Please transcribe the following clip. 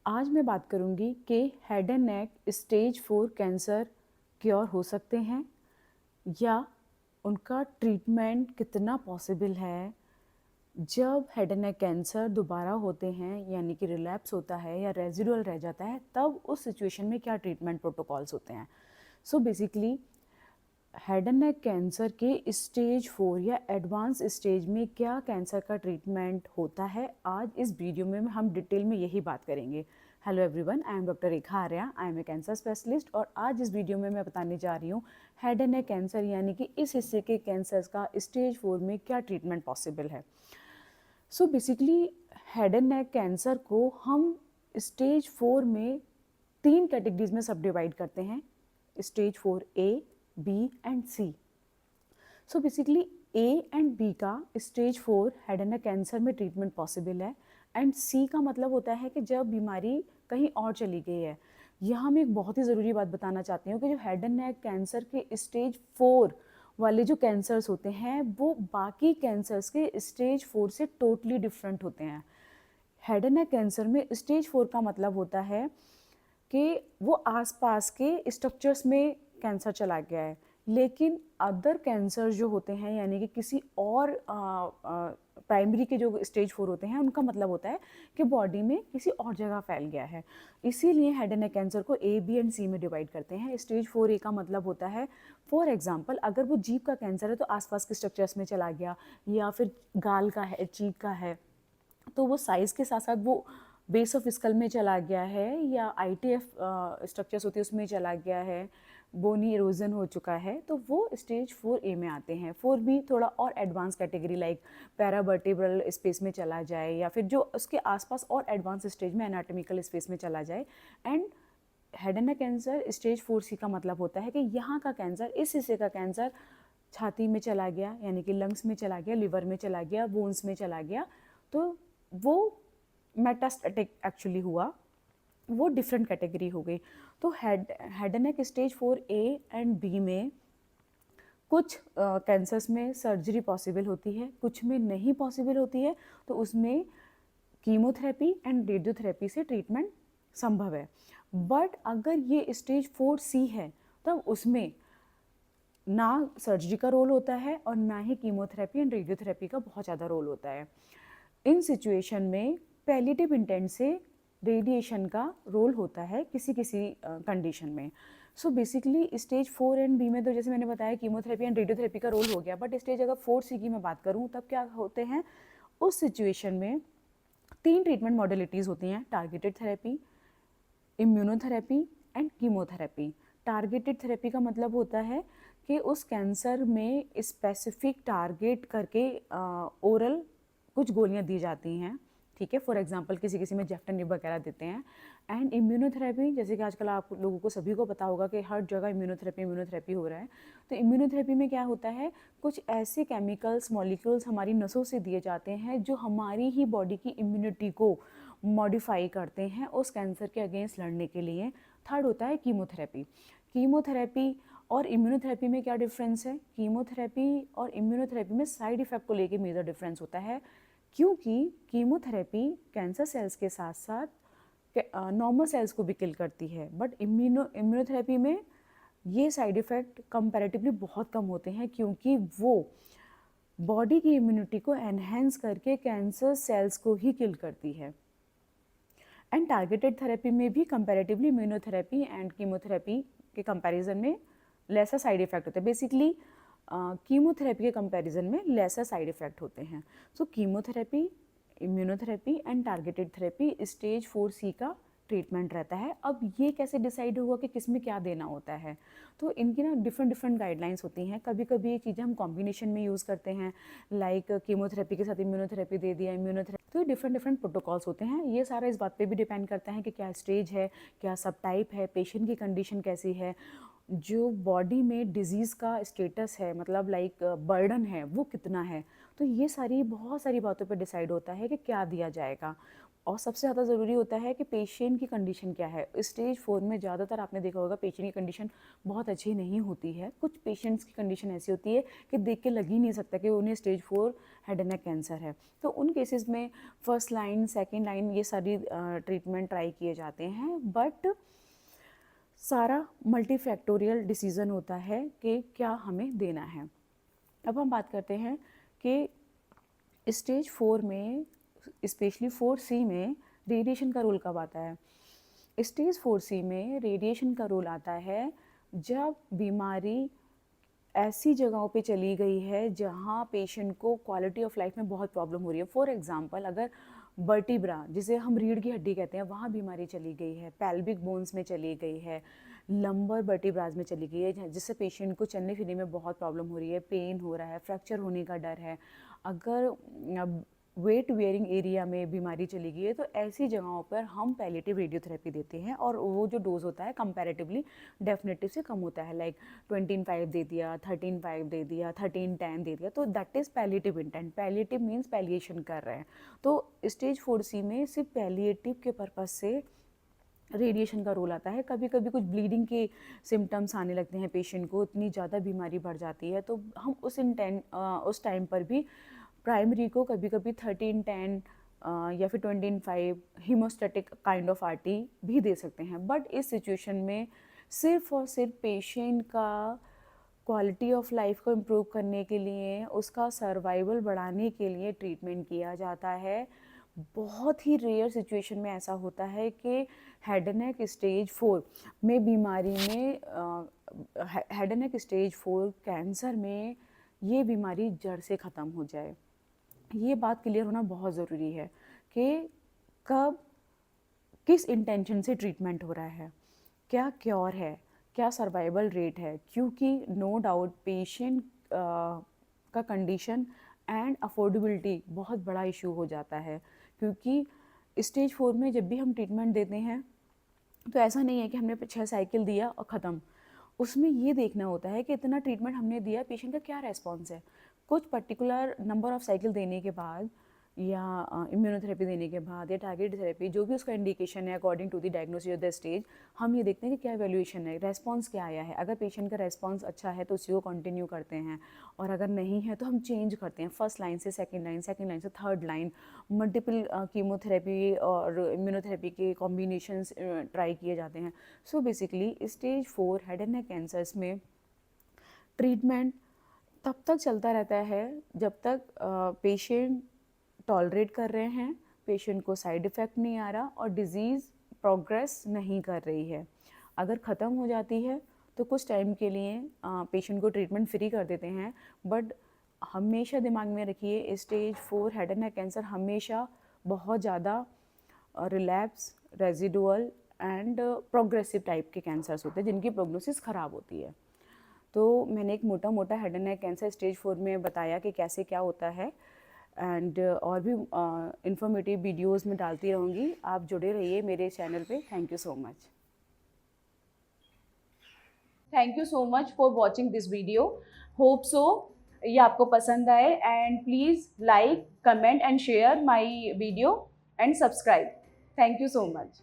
आज मैं बात करूंगी कि head and neck stage 4 cancer cure हो सकते हैं या उनका ट्रीटमेंट कितना पॉसिबल है। जब हेड एंड नेक कैंसर दोबारा होते हैं यानी कि रिलैप्स होता है या रेजिडुअल रह जाता है, तब उस सिचुएशन में क्या ट्रीटमेंट प्रोटोकॉल्स होते हैं। So basically head and neck cancer के स्टेज 4 या एडवांस स्टेज में क्या कैंसर का ट्रीटमेंट होता है, आज इस वीडियो में हम डिटेल में यही बात करेंगे। Hello everyone, I am doctor Rekha Arya, I am a cancer specialist और आज इस वीडियो में मैं बताने जा रही हूँ हेड एंड नेक कैंसर यानी कि इस हिस्से के कैंसर का स्टेज 4 में क्या ट्रीटमेंट पॉसिबल है। So basically head and neck cancer को हम स्टेज 4 में 3 कैटेगरीज में सब डिवाइड करते हैं, stage 4 A, B and C. So basically A and B का stage 4 head and neck cancer में ट्रीटमेंट पॉसिबल है एंड सी का मतलब होता है कि जब बीमारी कहीं और चली गई है। यहाँ मैं एक बहुत ही ज़रूरी बात बताना चाहती हूँ कि जो हेड एंड नेक कैंसर के स्टेज 4 वाले जो कैंसर्स होते हैं वो बाकी कैंसर्स के स्टेज 4 से टोटली डिफरेंट होते हैं। हेड एंड नेक कैंसर में स्टेज 4 का मतलब होता है कि वो आसपास के स्ट्रक्चर्स में कैंसर चला गया है, लेकिन अदर कैंसर जो होते हैं यानी कि किसी और प्राइमरी के जो स्टेज 4 होते हैं उनका मतलब होता है कि बॉडी में किसी और जगह फैल गया है। इसीलिए हेड एंड नेक कैंसर को ए, बी एंड सी में डिवाइड करते हैं। स्टेज 4 ए का मतलब होता है, फॉर एग्जांपल अगर वो जीभ का कैंसर है तो आसपास के स्ट्रक्चर्स में चला गया, या फिर गाल का है, चीक का है तो वो साइज़ के साथ साथ वो बेस ऑफ स्कल में चला गया है, या आईटीएफ स्ट्रक्चर्स होती है उसमें चला गया है, बोनी इरोजन हो चुका है, तो वो स्टेज 4 ए में आते हैं। 4 बी थोड़ा और एडवांस कैटेगरी लाइक पैरावर्टिब्रल स्पेस में चला जाए या फिर जो उसके आसपास और एडवांस स्टेज में एनाटॉमिकल स्पेस में चला जाए। And head and neck cancer stage 4 C का मतलब होता है कि यहाँ का कैंसर, इस हिस्से का कैंसर छाती में चला गया यानी कि लंग्स में चला गया, लिवर में चला गया, बोन्स में चला गया, तो वो मेटास्टेटिक एक्चुअली हुआ, वो डिफरेंट कैटेगरी हो गई। तो head and neck stage 4 A and B में कुछ कैंसर्स में सर्जरी पॉसिबल होती है, कुछ में नहीं पॉसिबल होती है, तो उसमें कीमोथेरेपी एंड रेडियोथेरेपी से ट्रीटमेंट संभव है। बट अगर ये स्टेज 4 सी है तब उसमें ना सर्जरी का रोल होता है और ना ही कीमोथेरेपी एंड रेडियोथेरेपी का बहुत ज़्यादा रोल होता है। इन सिचुएशन में पैलिएटिव इंटेंट से रेडिएशन का रोल होता है किसी किसी कंडीशन में। So basically stage 4 and B में तो जैसे मैंने बताया कीमोथेरेपी एंड रेडियोथेरेपी का रोल हो गया, बट स्टेज अगर 4 सी की मैं बात करूँ तब क्या होते हैं, उस सिचुएशन में 3 ट्रीटमेंट मॉडलिटीज़ होती हैं, targeted therapy, immunotherapy and chemotherapy. Targeted therapy का मतलब होता है कि उस कैंसर में स्पेसिफिक टारगेट करके ओरल कुछ गोलियां दी जाती हैं, ठीक है। फॉर एग्जांपल किसी किसी में जेफ्टनिब वगैरह देते हैं। एंड इम्यूनोथेरेपी, जैसे कि आजकल आप लोगों को सभी को पता होगा कि हर जगह इम्यूनोथेरेपी हो रहा है। तो इम्यूनोथेरेपी में क्या होता है, कुछ ऐसे केमिकल्स मॉलिक्यूल्स हमारी नसों से दिए जाते हैं जो हमारी ही बॉडी की इम्यूनिटी को मॉडिफाई करते हैं उस कैंसर के अगेंस्ट लड़ने के लिए। थर्ड होता है कीमोथेरेपी। कीमोथेरेपी और इम्यूनोथेरेपी में क्या डिफरेंस है, कीमोथेरेपी और इम्यूनोथेरेपी में साइड इफेक्ट को लेके मेजर डिफरेंस होता है, क्योंकि कीमोथेरेपी कैंसर सेल्स के साथ साथ नॉर्मल सेल्स को भी किल करती है, बट इम्यूनोथेरेपी में ये साइड इफ़ेक्ट कंपैरेटिवली बहुत कम होते हैं, क्योंकि वो बॉडी की इम्यूनिटी को एनहेंस करके कैंसर सेल्स को ही किल करती है। एंड टारगेटेड थेरेपी में भी कंपैरेटिवली इम्यूनोथेरेपी एंड कीमोथेरेपी के कंपैरिजन में लेसर साइड इफ़ेक्ट होते हैं। बेसिकली कीमोथेरेपी के कंपैरिजन में लेसर साइड इफ़ेक्ट होते हैं। So chemotherapy, immunotherapy and targeted therapy stage 4 C का ट्रीटमेंट रहता है। अब ये कैसे डिसाइड होगा कि किस में क्या देना होता है, तो इनकी ना डिफरेंट डिफरेंट गाइडलाइंस होती हैं। कभी कभी ये चीज़ें हम कॉम्बिनेशन में यूज़ करते हैं, लाइक कीमोथेरेपी के साथ इम्यूनोथेरेपी दे दिया, इम्यूनोथेरेपी, तो डिफरेंट डिफरेंट प्रोटोकॉल्स होते हैं। ये सारा इस बात पे भी डिपेंड करता है कि क्या स्टेज है, क्या सब टाइप है, पेशेंट की कंडीशन कैसी है, जो बॉडी में डिजीज़ का स्टेटस है, मतलब लाइक बर्डन है वो कितना है। तो ये सारी बहुत सारी बातों पे डिसाइड होता है कि क्या दिया जाएगा। और सबसे ज़्यादा ज़रूरी होता है कि पेशेंट की कंडीशन क्या है। स्टेज 4 में ज़्यादातर आपने देखा होगा पेशेंट की कंडीशन बहुत अच्छी नहीं होती है। कुछ पेशेंट्स की कंडीशन ऐसी होती है कि देख के लग ही नहीं सकता कि उन्हें stage 4 head and neck cancer है। तो उन केसेस में फर्स्ट लाइन, सेकंड लाइन ये सारी ट्रीटमेंट ट्राई किए जाते हैं, बट सारा मल्टीफैक्टोरियल डिसीज़न होता है कि क्या हमें देना है। अब हम बात करते हैं कि स्टेज 4 में, स्पेशली 4C में रेडिएशन का रोल कब आता है। स्टेज 4C में रेडिएशन का रोल आता है जब बीमारी ऐसी जगहों पे चली गई है जहाँ पेशेंट को क्वालिटी ऑफ लाइफ में बहुत प्रॉब्लम हो रही है। फॉर एग्जांपल, अगर वर्टिब्रा, जिसे हम रीढ़ की हड्डी कहते हैं, वहाँ बीमारी चली गई है, पेल्विक बोन्स में चली गई है, लंबर वर्टिब्राज में चली गई है, जिससे पेशेंट को चलने फिरने में बहुत प्रॉब्लम हो रही है, पेन हो रहा है, फ्रैक्चर होने का डर है। अगर वेट वेयरिंग एरिया में बीमारी चली गई है, तो ऐसी जगहों पर हम पैलिएटिव रेडियोथेरेपी देते हैं, और वो जो डोज होता है कंपैरेटिवली डेफिनेटिव से कम होता है। लाइक 25 दे दिया, 13.5 दे दिया, 13.10 दे दिया, तो that is palliative intent. Palliative means palliation कर रहे हैं। तो स्टेज 4C में सिर्फ पैलिएटिव के पर्पज़ से रेडिएशन का रोल आता है। कभी कभी कुछ ब्लीडिंग के सिम्टम्स आने लगते हैं पेशेंट को, इतनी ज़्यादा बीमारी बढ़ जाती है, तो हम उस टाइम पर भी प्राइमरी को कभी कभी 1310 या फिर 25 हीमोस्टैटिक काइंड ऑफ आरटी भी दे सकते हैं। बट इस सिचुएशन में सिर्फ और सिर्फ पेशेंट का क्वालिटी ऑफ लाइफ को इम्प्रूव करने के लिए, उसका सर्वाइवल बढ़ाने के लिए ट्रीटमेंट किया जाता है। बहुत ही रेयर सिचुएशन में ऐसा होता है कि हेड एंड नेक स्टेज 4 में बीमारी में, head and neck stage 4 cancer में ये बीमारी जड़ से ख़त्म हो जाए। ये बात क्लियर होना बहुत ज़रूरी है कि कब किस इंटेंशन से ट्रीटमेंट हो रहा है, क्या क्योर है, क्या सर्वाइवल रेट है, क्योंकि नो डाउट पेशेंट का कंडीशन एंड अफोर्डेबिलिटी बहुत बड़ा इशू हो जाता है। क्योंकि स्टेज 4 में जब भी हम ट्रीटमेंट देते हैं तो ऐसा नहीं है कि हमने 6 साइकिल दिया और ख़त्म। उसमें ये देखना होता है कि इतना ट्रीटमेंट हमने दिया, पेशेंट का क्या रेस्पॉन्स है। कुछ पर्टिकुलर नंबर ऑफ साइकिल देने के बाद या इम्यूनोथेरेपी देने के बाद या टारगेटेड थेरेपी, जो भी उसका इंडिकेशन है according to the diagnosis of the stage, हम ये देखते हैं कि क्या वैल्यूएशन है, रेस्पॉन्स क्या आया है। अगर पेशेंट का रेस्पॉन्स अच्छा है तो उसी को कंटिन्यू करते हैं, और अगर नहीं है तो हम चेंज करते हैं, फर्स्ट लाइन से सेकेंड लाइन, सेकेंड लाइन से थर्ड लाइन। मल्टीपल कीमोथेरेपी और इम्यूनोथेरेपी के कॉम्बिनेशंस ट्राई किए जाते हैं। सो basically stage 4 head and neck cancers में ट्रीटमेंट तब तक चलता रहता है जब तक पेशेंट टॉलरेट कर रहे हैं, पेशेंट को साइड इफ़ेक्ट नहीं आ रहा और डिज़ीज़ प्रोग्रेस नहीं कर रही है। अगर ख़त्म हो जाती है तो कुछ टाइम के लिए पेशेंट को ट्रीटमेंट फ्री कर देते हैं, बट हमेशा दिमाग में रखिए stage 4 head and neck cancer हमेशा बहुत ज़्यादा relapse, residual and progressive type के कैंसर्स होते हैं जिनकी प्रोग्नोसिस ख़राब होती है। तो मैंने एक मोटा मोटा head and neck cancer stage 4 में बताया कि कैसे क्या होता है, एंड और भी इंफॉर्मेटिव वीडियोस में डालती रहूँगी। आप जुड़े रहिए मेरे चैनल पे। Thank you so much. Thank you so much for watching this video. Hope so ये आपको पसंद आए, and please like, comment and share my video and subscribe. Thank you so much.